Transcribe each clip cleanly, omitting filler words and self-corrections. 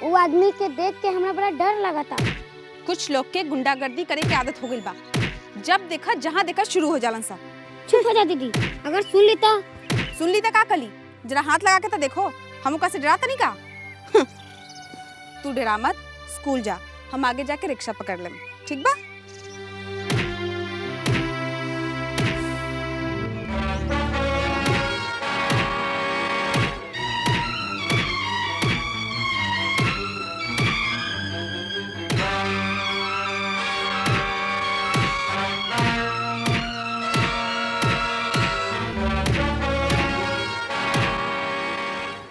वो आदमी के देख के हमरा बड़ा डर लगा था। कुछ लोग के गुंडागर्दी करे के आदत हो गई बा, जब देखा जहाँ देखा शुरू हो जालन सा। चुप हो जा दीदी, अगर सुन ली तो का कली, जरा हाथ लगा के तो देखो, हम कैसे डराता नहीं का। तू डरा मत, स्कूल जा, हम आगे जाके रिक्शा पकड़ लें, ठीक बा।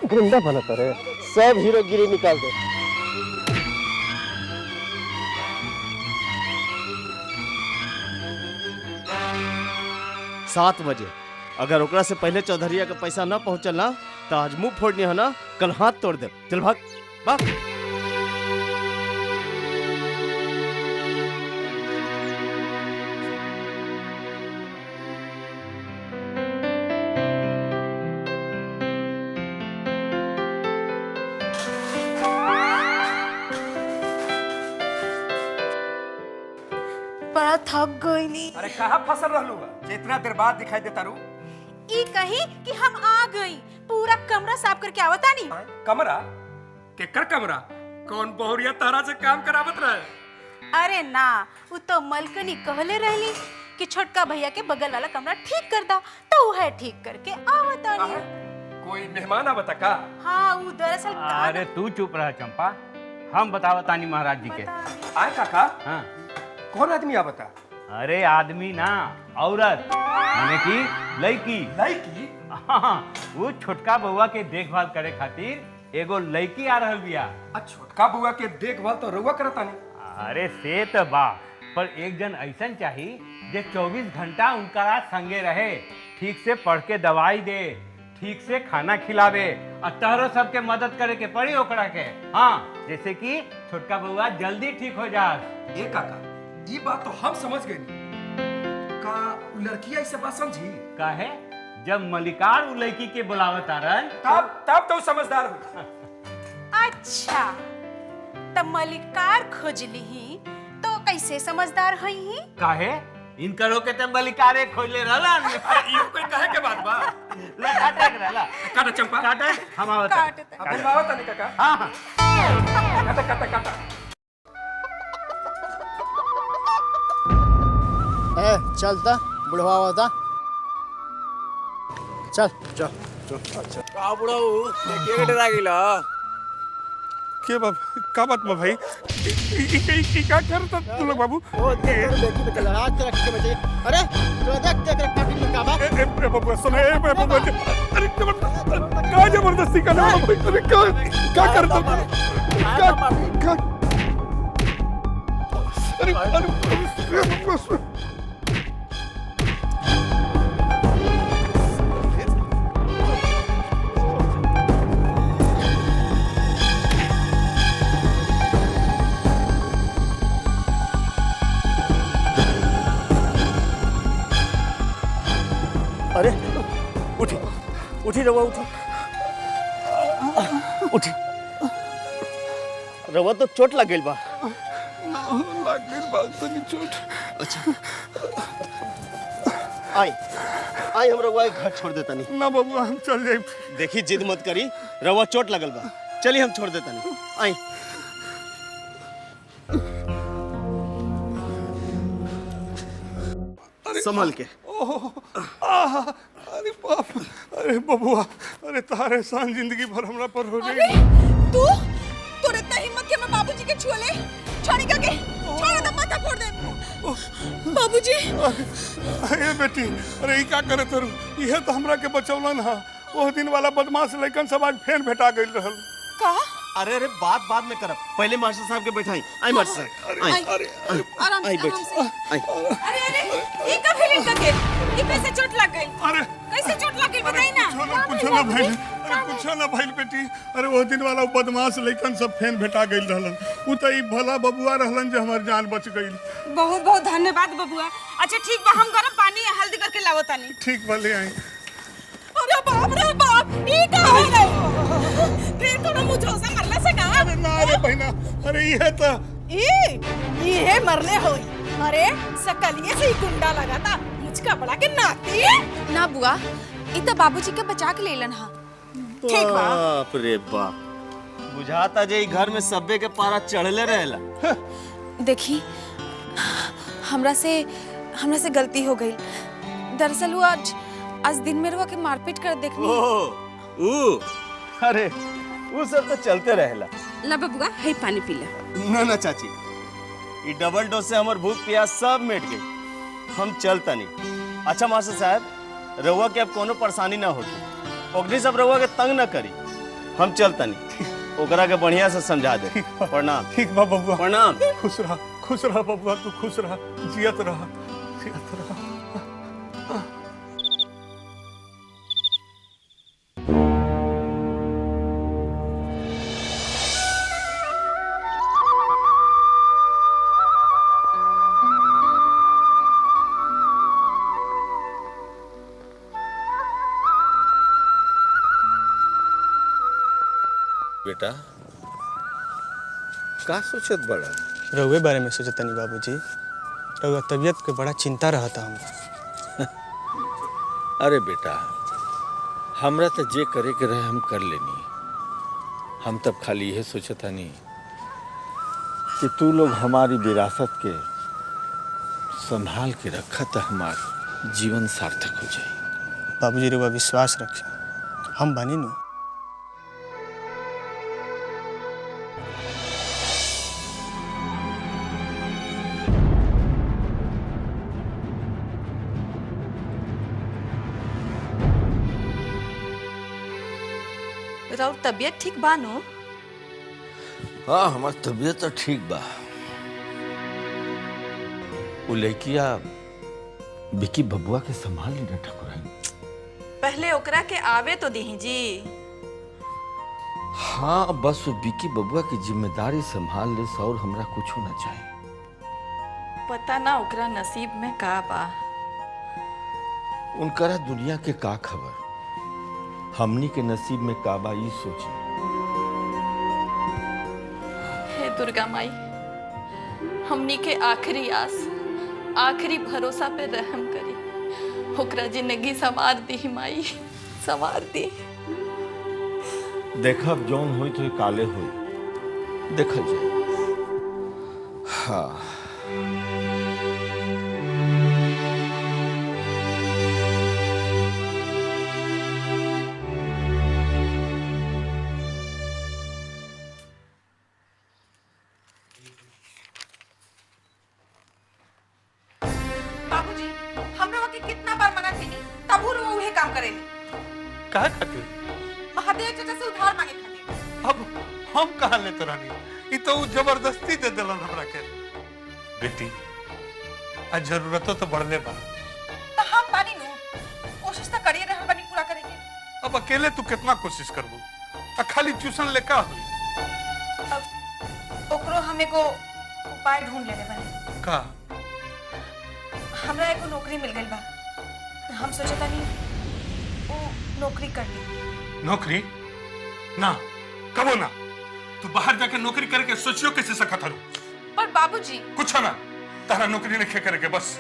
गुंडा बना करे, सब हीरोगिरी निकाल दे। 7 बजे अगर ओकरा से पहले चौधरिया का पैसा न पहुंचल ना तो आज मुंह फोड़नी है ना, कल हाथ तोड़ दे। चल भाग भाग। बड़ा थक गई। अरे कहाँ फसल रहलू जितना देर बाद दिखाई देता रू। ई कही कि हम आ गई, पूरा कमरा साफ करके आवता नहीं। कमरा केकर कमरा? कौन बहुरिया तारा से काम करावत रहे? अरे ना, वो तो मलकनी कहले रहली कि छोटका भैया के बगल वाला कमरा ठीक कर दा, तो वह ठीक करके आवता नहीं। कोई मेहमान आवता का? हाँ, वो दरअसल अरे तू चुप रह चंपा, हम बतावतानी महाराज जी के। आए काका? हाँ। कौन आदमी आवता? अरे आदमी ना, औरत माने की लड़की। लड़की? हाँ, वो छोटका बउआ के देखभाल करे खातिर एगो लड़की आ रहल बिया। छोटका बउआ के देखभाल तो रउआ करता नहीं। अरे से तो बा, पर एक जन ऐसन चाही जे 24 घंटा उनका संगे रहे, ठीक से पढ़ के दवाई दे, ठीक से खाना खिलावे और तहरो सबके मदद करे के पड़ी ओकरा के। हाँ, जैसे कि छोटका बउआ जल्दी ठीक हो जा। ये काका, ये बात तो हम समझ गए। का लड़किया इसे बात समझी? काहे? जब मलिकार उ लड़की के बुलावत आरन तब तो समझदार हो। अच्छा, तब मलिकार खोजली ही तो कैसे समझदार हई ही? काहे? इनकरो के तब मलिकारे खोजले रहलन। ये कोई कहे के बात बा? ला काटे के रहला। काटा चंपा। काटे, हम आवता। अपन आवता नहीं काका? हां हां। काटा काटा काटा। चलता बुढ़वा होता। चल चल चल। अच्छा का बुढ़ाऊ के डरा गेला? के बाप का बात बा भाई? ई का करता तू लोग बाबू? ओ देखी बेटा लड़ा के रख के बचे। अरे तू देख पार्टी में का बा? ए बाबू सुन, ए बाबू अरे का जबरदस्ती कर रहा है? अरे क्या करता क्या अरे अरे उठी उठी रवा उठी उठी। रवा तो चोट लग गई बा। लग गई बात तो नहीं चोट। अच्छा आई आई हम रवा घर छोड़ देता नहीं। ना बाबू हम चल जाए। देखी जिद मत करी, रवा चोट लगल बा, चलिए हम छोड़ देता नहीं। आई संभल के। अरे बाप, अरे बबुआ, अरे तारे सान जिंदगी भर हमरा पर हो अरे तू इतना हिम्मत के मैं बाबूजी के छुले छोड़ी के छोड़ दे, माथा फोड़ दे बाबूजी। अरे बेटी, अरे ई का करे तरू? इहे तो हमरा के बचौलन हा। वो दिन वाला बदमाश लइकन सब आज फेन भेटा गइल रहल। का? अरे अरे बाद में करब, पहले मास्टर साहब के बैठाई। आई मास्टर साहब, आई आराम आई से बैठ आई। अरे ये का फीलिंग करके ये कैसे चोट लग गई? अरे कैसे चोट लग गई बताई ना। कुछ ना भाई, अरे कुछ ना भाई बेटी। अरे वो दिन वाला बदमाश लइकन सब फेन भेटा गइल रहलन। उ त ई भला बबुआ रहलन जे हमर जान बच गइल। बहुत बहुत धन्यवाद बबुआ। अच्छा ठीक बा, हम गरम पानी हल्दी करके लावतानी। ठीक भले आई। अरे बाप रे बाप, ये का हो गई? फिर तो मुझे से मरला से का? अरे ना रे बहना, अरे ये तो ये मरले होई। अरे सकलिए से ही गुंडा लगा था मुझका बड़ा के नाती। ना बुआ, ई तो बाबूजी के बचा के लेलन हा। ठीक बा। बाप रे बाप, बुझाता जे ई घर में सब्बे के पारा चढ़ले रहेला। देखी, हमरा से गलती हो गई। दरअसल वो आज दिन में रुआ के मारपीट कर देखनी। अरे वो सब तो चलते रहेला। ला बबुआ, है पानी पी ले। ना ना चाची, ये डबल डोज से हमार भूख प्यास सब मिट गई। हम चलता नहीं। अच्छा मास्टर साहब, रउआ के अब कोनो परेशानी ना होती, ओकनी सब रउआ के तंग ना करी। हम चलता नहीं, ओकरा के बढ़िया से समझा दे। प्रणाम। ठीक बा बबुआ, प्रणाम। खुश रहा बबुआ, तू खुश रहा, जियत रहा, जियत रहा। बेटा का सोचत बड़ा? रउए बारे में सोचत तनी बाबूजी। रउआ तबीयत के बड़ा चिंता रहता हमरा। अरे बेटा, हमरा तो जे करे के रहे हम कर लेनी। हम तब खाली यह सोचता नहीं कि तू लोग हमारी विरासत के संभाल के रखा तो हमार जीवन सार्थक हो जाए। बाबूजी रउआ विश्वास रखे, हम बानी नु। राउर तबीयत ठीक बानो? हाँ, हमार तबीयत तो ठीक बा। वो लड़किया विकी बबुआ के संभाल ली ना ठकुराइन। पहले ओकरा के आवे तो दही जी। हाँ, बस वो विकी बबुआ की जिम्मेदारी संभाल ले और हमरा कुछ ना चाहिए। पता ना ओकरा नसीब में का बा। उनकरा दुनिया के का खबर, हमनी के नसीब में काबा ई सोची। हे दुर्गा माई, हमनी के आखिरी आस, आखिरी भरोसा पे रहम करी। ओकरा जिंदगी संवार दी माई, संवार दी। देखब जौन होई तो काले होई, देखल जाए। हाँ, बाबूजी, हमरा के कितना बार मना कइनी, तबू रुआ उहे काम करेनी। का खातिर? महादेव चाचा से उधार मांगे खातिर। अब हम कहाँ लेते रहनी? ई तो उ जबरदस्ती दे दिलन हमरा के। बेटी, आज जरूरतो तो बढ़ले बा। तो हम बानी नु, कोशिश तो करिए रहल बानी पूरा करे के। अब अकेले तू कितना कोशिश करबू? आ खाली ट्यूशन ले का हुई? अब ओकरो हमें को उपाय ढूंढ लेले बानी। का? हमरा एगो नौकरी मिल गइल बा। हम सोचता नहीं वो नौकरी कर ली। नौकरी? ना, कबो ना। तू बाहर जाके नौकरी करके सोचियो कैसे सकत हरु? पर बाबूजी, कुछ ना, तारा नौकरी नहीं करे के बस।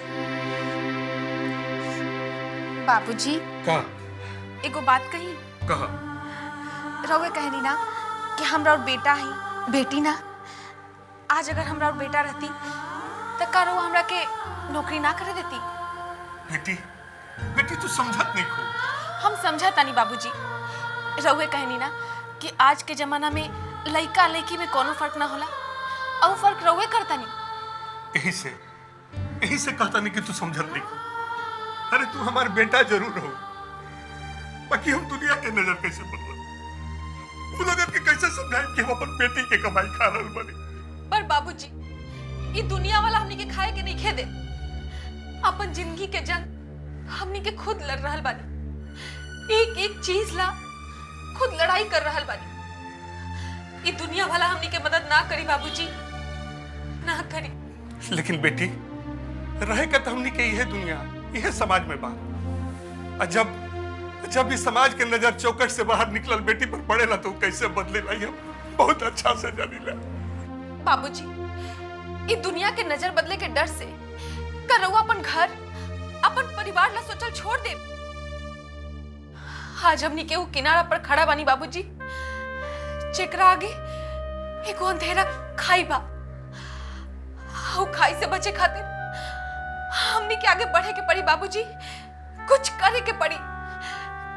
बाबूजी का? एगो बात कही। कहा? रउए कहनी ना कि हमरा और बेटा है, बेटी ना। आज अगर हमरा और बेटा रहती तो का रउआ हमरा के नौकरी ना करे देती? बेटी, बेटी तू समझत नहीं को। हम समझता नहीं बाबूजी। रउए कहनी ना कि आज के जमाना में लइका लइकी में कोनो फर्क ना होला, और फर्क रउए करता नहीं। यही से कहता नहीं कि तू समझत नहीं को। अरे तू हमारा बेटा जरूर हो, बाकी हम दुनिया के नजर कैसे बदला? वो नजर के कैसे समझाएं कि हम अपन बेटी के कमाई खा रहल बनी? पर बाबूजी, ये दुनिया वाला हमनी के खाए के नहीं खेदे। अपन जिंदगी के जंग हमनी के खुद लड़ रहल बानी। एक एक चीज ला खुद लड़ाई कर रहल बानी। ये दुनिया वाला हमनी के मदद ना करी बाबूजी, ना करी। लेकिन बेटी, रहे का तो हमनी के यह दुनिया, यह समाज में बा। और जब इस समाज के नजर चौकट से बाहर निकलल बेटी पर पड़ेला तो कैसे बदले लाई हम? बहुत अच्छा से जानीला। बाबूजी, ई दुनिया के नजर बदले के डर से का रउआ अपन घर, अपन परिवार ला सोचल छोड़ दे। आज हमनी के वो किनारा पर खड़ा बानी बाबूजी, जेकरा आगे एगो अंधेरा खाई बा। वो खाई से बचे खातिर हमनी के आगे बढ़े के पड़ी बाबूजी, कुछ करे के पड़ी,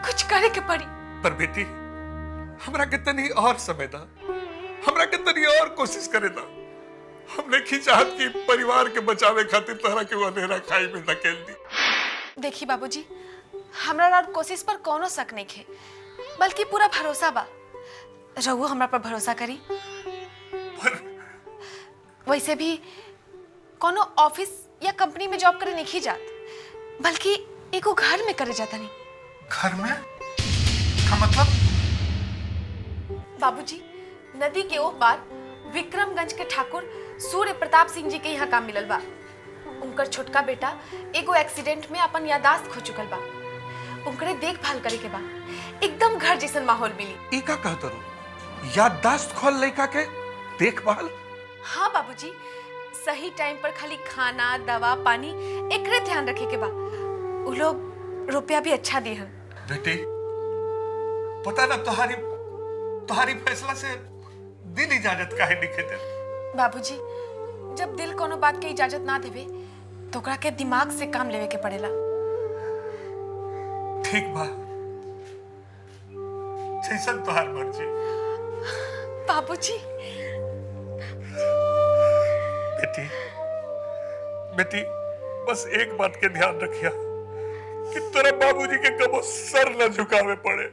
कुछ करे के पड़ी। पर बेटी, हमरा के तनी और समय दा, हमरा के तनी और कोशिश करे दा। हमने की चाहत कि परिवार के बचावे खातिर तोहरा के अंधेरा खाई में धकेल दी। देखी बाबूजी, हमरा और कोशिश पर कोनो शक नहीं है, बल्कि पूरा भरोसा बा। रहुओ हमरा पर भरोसा करी। पर वैसे भी कोनो ऑफिस या कंपनी में जॉब करे नहीं जात, बल्कि एको घर में करे जाता नहीं। घर में का मतलब? बाबूजी, नदी के ओ पार विक्रमगंज के ठाकुर सूर्य प्रताप सिंह जी के यहाँ काम मिलल बा। उनकर छोटका बेटा एगो एक्सीडेंट में अपन यादाश्त खो चुकल बा। उनकरे देखभाल करे के बा, एकदम घर जैसन माहौल मिली। ई का कहत रो? याददाश्त खोल लइका के देखभाल? हाँ बाबूजी, सही टाइम पर खाली खाना, दवा, पानी एकरे ध्यान रखे के बा। उ लोग रुपया भी अच्छा दिहन। बेटी, पता ना तुम्हारी फैसला से दिल इजाजत काहे नहीं देते? बाबूजी, जब दिल कोनो बात के इजाजत ना देवे तो ओकरा के दिमाग से काम लेवे के पड़ेला। ठीक बा, जैसन तुहार मर्जी। बाबूजी, बेटी, बस एक बात के ध्यान रखिया कि तेरे बाबूजी के कबो सर न झुकावे पड़े।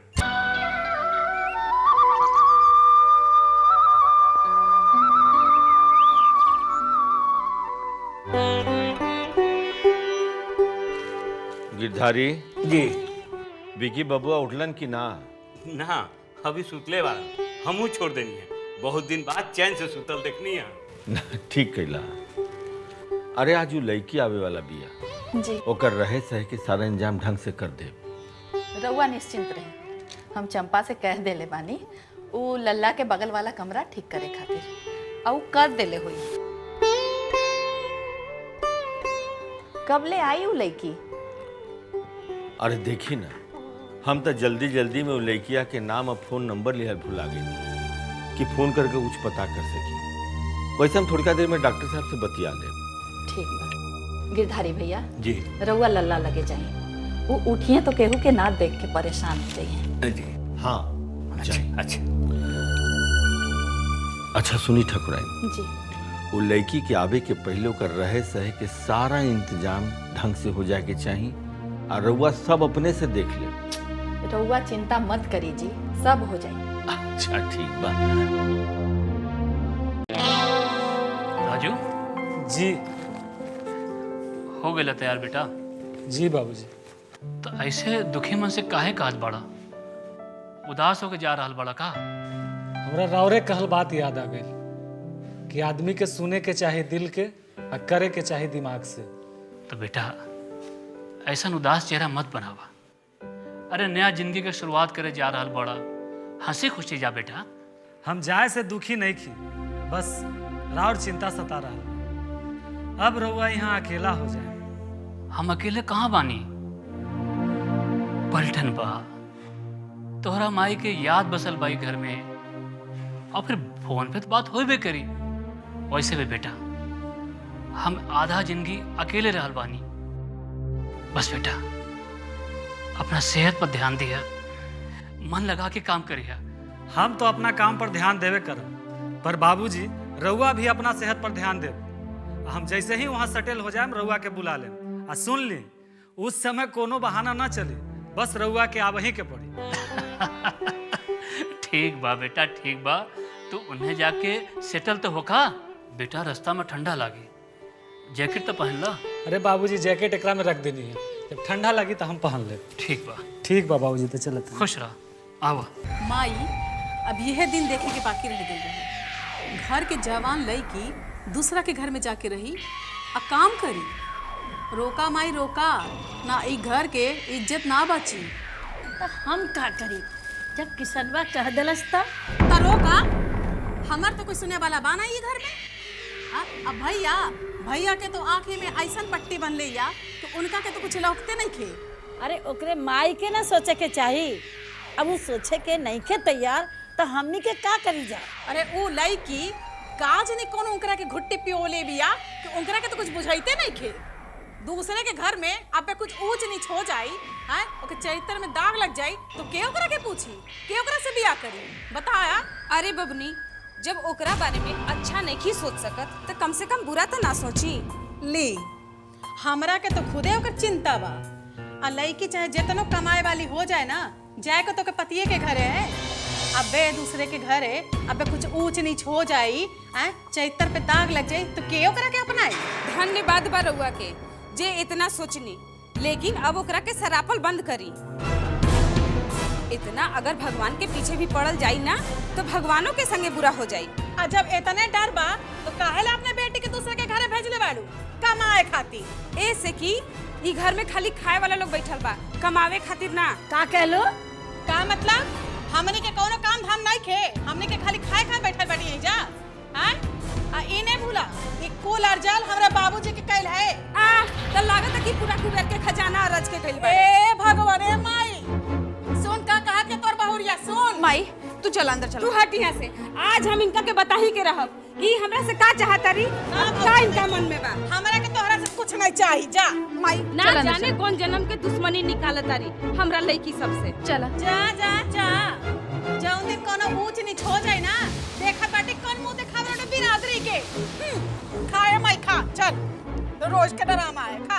गिरधारी जी विकी बबुआ उठलन की ना? ना, अभी सुतले वाला हमू छोड़ देनी है। बहुत दिन बाद चैन से सुतल देखनी है। ना, ठीक कैला। अरे आज वो लड़की आवे वाला बिया जी ओकर रहे सहे के सारा इंतजाम ढंग से कर दे। रउआ निश्चिंत रहे, हम चंपा से कह देले बानी उ लल्ला के बगल वाला कमरा ठीक करे खातिर, और कर देले हुई। कब ले आई उ लड़की? अरे देखी ना, हम तो जल्दी जल्दी में वो लड़किया के नाम और फोन नंबर लिहल भुला गए कि फोन करके कुछ पता कर सकी। वैसे हम थोड़ी देर में डॉक्टर साहब से बतिया ले। ठीक बा। गिरधारी भैया जी, रउआ लल्ला लगे जाए, वो उठिए तो केहू के ना देख के परेशान हो जाइए। जी हाँ। अच्छा अच्छा सुनी ठकुराइन जी, वो लड़की के आवे के पहले कर रहे सहे के सारा इंतजाम ढंग से हो जाए के चाहिए, और रउआ सब अपने से देख ले। रउआ चिंता मत करी जी, सब हो जाए। अच्छा ठीक बा। राजू जी हो गया तैयार बेटा? जी बाबूजी। तो ऐसे दुखी मन से काहे कहत बड़ा? उदास होके जा रहल बड़ा का? हमरा रावरे कहल बात याद आ गई कि आदमी के सुने के चाहे दिल के और करे के चाहे दिमाग से। तो बेटा ऐसा उदास चेहरा मत बनावा। अरे नया जिंदगी के शुरुआत करे जा रहल बड़ा, हंसी खुशी जा बेटा। हम जाए से दुखी नहीं की, बस राउर चिंता सता रहा। अब रउआ यहाँ अकेला हो जाए। हम अकेले कहाँ बानी? पलटन बा, तोहरा माई के याद बसल बाई घर में, और फिर फोन पे तो बात होबे करी। वैसे भी बेटा हम आधा जिंदगी अकेले रहल बानी। बस बेटा अपना सेहत पर ध्यान दिया, मन लगा के काम करिया। हम तो अपना काम पर ध्यान देवे करब, पर बाबूजी रउआ भी अपना सेहत पर ध्यान देव। हम जैसे ही वहाँ सेटल हो जाए रउआ के बुला ले। आ सुन ली, उस समय कोनो बहाना ना चली, बस रउआ के आबही के पड़ी। ठीक बा बेटा, ठीक बा। तू उन्हें जाके सेटल तो होका बेटा। रास्ता में ठंडा लागी, जैकेट तो पहन ला। अरे बाबूजी जैकेट एकरा में रख देनी है, जब ठंडा लगी तो हम पहन ले। ठीक बा। ठीक बा बाबूजी, तो चलते। खुश रह, आवा। माई अब यह दिन देखे के बाकी रह गई रहे। घर के जवान लड़की दूसरा के घर में जाके रही आ काम करी। रोका माई रोका, ना ई घर के इज्जत ना बची। तो हम का करी जब किसनवा कह दलस ता? रोका, हमार तो कोई सुने वाला बाना ये घर में। हाँ? अब भैया के तो आँखें में ऐसन पट्टी बन ले या तो उनका के तो कुछ लौकते नहीं खे। अरे ओकरे माई के ना सोचे के चाहिए, अब वो सोचे के नहीं के तैयार तो हमनी के का करी जाए। अरे वो लड़की काज ने कौन उनकरा के घुट्टी पियोले बिया कि उनकरा के तो कुछ बुझाइते नहीं खे। दूसरे के घर में अब कुछ ऊंच नीच हो जाई, हैं ओके चरित्र में दाग लग जाई तो के ओकरा के पूछी, के ओकरा से बियाह करी बताया। अरे बबनी, जब ओकरा बारे में अच्छा नहीं सोच सकत तो कम से कम बुरा तो ना सोची। ली हमरा के तो खुदे ओकर चिंता बा। आ लड़की चाहे जितनो कमाए वाली हो जाए ना, जाए को तो के पतिये के घरे है, अबे दूसरे के घरे अबे कुछ ऊंच नीच हो जाई, हैं चरित्र पे दाग लग जाई तो के ओकरा के अपनाई। धन्यवाद बा रउआ के जे इतना सोचनी, लेकिन अब ओकरा के सरापल बंद करी। इतना अगर भगवान के पीछे भी पड़ल जाई ना तो भगवानों के संगे बुरा हो जाई। आ जब इतने डर बा तो काहेला अपने बेटी के दूसरे के घरे भेजले बाड़ू कमाए खातिर। ऐसे कि ई घर में खाली खाए वाला लोग बैठल बा, कमावे खातिर ना। का कहलो? का मतलब? हमनी के कोनो काम धाम नहीं खे, हमनी के खाली खाए खाए बैठल बाड़ी यहीं जा। हैं आ इने भूला कि कुल अर्जल हमरा बाबूजी के कैल है। त लागत कि पूरा कुबेर के खजाना रच के कैल बा। ए भगवान ए माई, सुन का कहा के तोर बहुरिया सुन। माई तू चल अंदर चल। तू हट यहाँ से, आज हम इनका के बता ही के रहब कि हमरा से का चाहता रही, का इनका मन में बा। हमरा के तोहरा से कुछ नहीं चाहिए जा। माई ना जाने कौन जन्म के दुश्मनी निकालत तारी हमरा लड़की सबसे। चल जा जा जा, जौन दिन कोनो ऊंच नीच हो जाए ना, देखा बाटी कौन मुंह दिखावे रे बिरादरी के। खाए माई खा, चल तो रोज के ड्रामा है, खा।